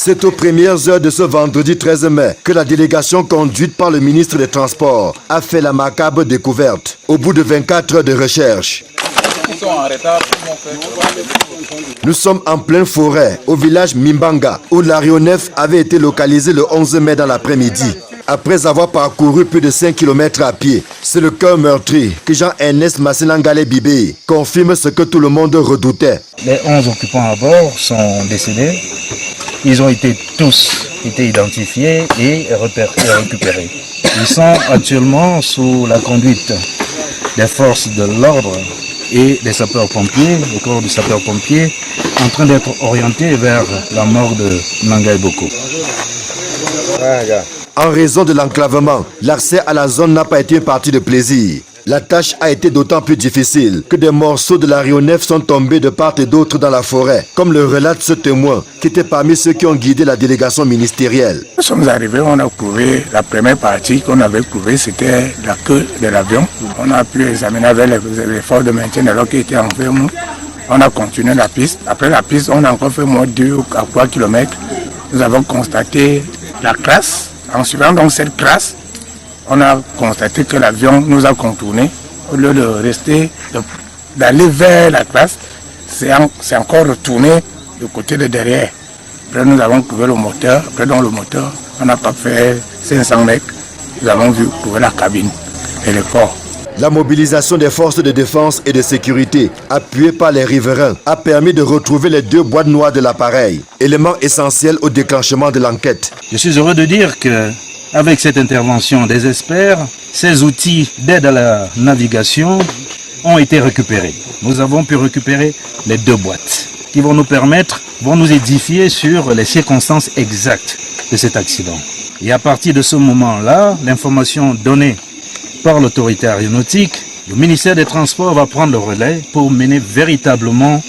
C'est aux premières heures de ce vendredi 13 mai que la délégation conduite par le ministre des Transports a fait la macabre découverte. Au bout de 24 heures de recherche, nous sommes en pleine forêt, au village Mimbanga, où l'aéronef avait été localisé le 11 mai dans l'après-midi. Après avoir parcouru plus de 5 km à pied, c'est le cœur meurtri que Jean-Ernest Massenangale Bibé confirme ce que tout le monde redoutait. Les 11 occupants à bord sont décédés. Ils ont été tous identifiés et récupérés. Ils sont actuellement sous la conduite des forces de l'ordre et des sapeurs-pompiers, le corps des sapeurs-pompiers, en train d'être orientés vers la mort de Nangai Boko. En raison de l'enclavement, l'accès à la zone n'a pas été une partie de plaisir. La tâche a été d'autant plus difficile que des morceaux de l'aéronef sont tombés de part et d'autre dans la forêt, comme le relate ce témoin qui était parmi ceux qui ont guidé la délégation ministérielle. Nous sommes arrivés, on a trouvé la première partie qu'on avait trouvée, c'était la queue de l'avion. On a pu examiner avec les forces de maintien de l'ordre qui étaient envers nous. On a continué la piste. Après la piste, on a encore fait moins de 2 à 3 km. Nous avons constaté la crasse. En suivant donc cette crasse, on a constaté que l'avion nous a contourné. Au lieu de rester, d'aller vers la crasse, c'est encore retourné du côté de derrière. Après nous avons trouvé le moteur. Après dans le moteur, on n'a pas fait 500 mètres. Nous avons vu trouver la cabine et le corps. La mobilisation des forces de défense et de sécurité, appuyée par les riverains, a permis de retrouver les 2 boîtes noires de l'appareil, élément essentiel au déclenchement de l'enquête. Je suis heureux de dire qu'avec cette intervention des experts, ces outils d'aide à la navigation ont été récupérés. Nous avons pu récupérer les 2 boîtes qui vont nous édifier sur les circonstances exactes de cet accident. Et à partir de ce moment-là, l'information donnée par l'autorité aéronautique, le ministère des Transports va prendre le relais pour mener véritablement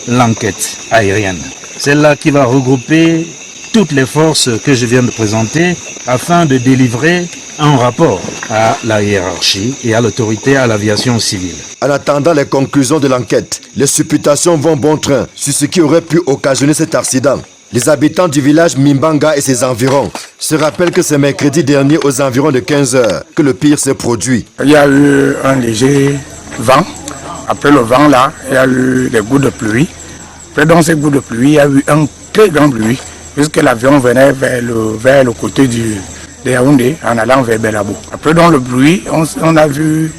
l'enquête aérienne. Celle-là qui va regrouper toutes les forces que je viens de présenter afin de délivrer un rapport à la hiérarchie et à l'autorité à l'aviation civile. En attendant les conclusions de l'enquête, les supputations vont bon train sur ce qui aurait pu occasionner cet accident. Les habitants du village Mimbanga et ses environs se rappellent que c'est mercredi dernier aux environs de 15 heures que le pire s'est produit. Il y a eu un léger vent. Après le vent là, il y a eu des gouttes de pluie. Après dans ces gouttes de pluie, il y a eu un très grand bruit puisque l'avion venait vers le côté de Yaoundé en allant vers Belabo. Après dans le bruit, on a vu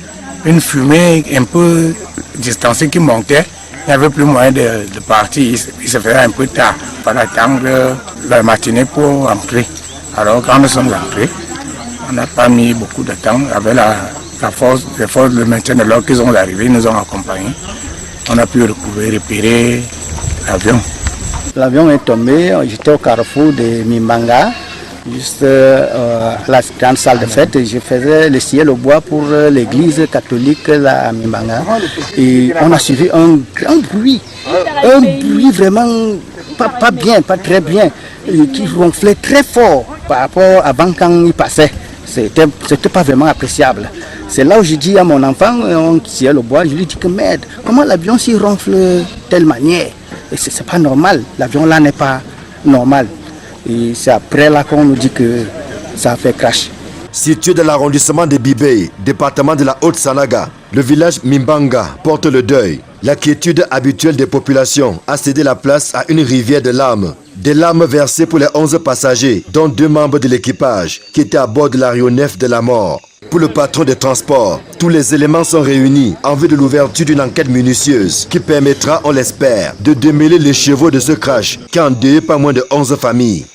une fumée un peu distancée qui montait. Il n'y avait plus moyen de partir, il se faisait un peu tard pour attendre la matinée pour entrer. Alors quand nous sommes entrés, on n'a pas mis beaucoup de temps avec les forces de maintien de l'ordre qui sont arrivées, nous ont accompagnés. On a pu repérer l'avion. L'avion est tombé, j'étais au carrefour de Mimbanga, juste à la grande salle de fête. Je faisais le ciel au bois pour l'église catholique à Mimbanga. Et on a suivi un bruit vraiment pas bien, pas très bien, qui ronflait très fort par rapport avant quand il passait. C'était pas vraiment appréciable. C'est là où j'ai dit à mon enfant, on ciel au bois, je lui dis que merde, comment l'avion s'y ronfle de telle manière? C'est pas normal, l'avion là n'est pas normal. Et c'est après là qu'on nous dit que ça a fait crash. Situé dans l'arrondissement de Bibé, département de la Haute-Sanaga, le village Mimbanga porte le deuil. La quiétude habituelle des populations a cédé la place à une rivière de larmes. Des larmes versées pour les 11 passagers, dont 2 membres de l'équipage qui étaient à bord de l'aéronef de la mort. Pour le patron des transports, tous les éléments sont réunis en vue de l'ouverture d'une enquête minutieuse qui permettra, on l'espère, de démêler les chevaux de ce crash qui a endeuillé pas moins de 11 familles.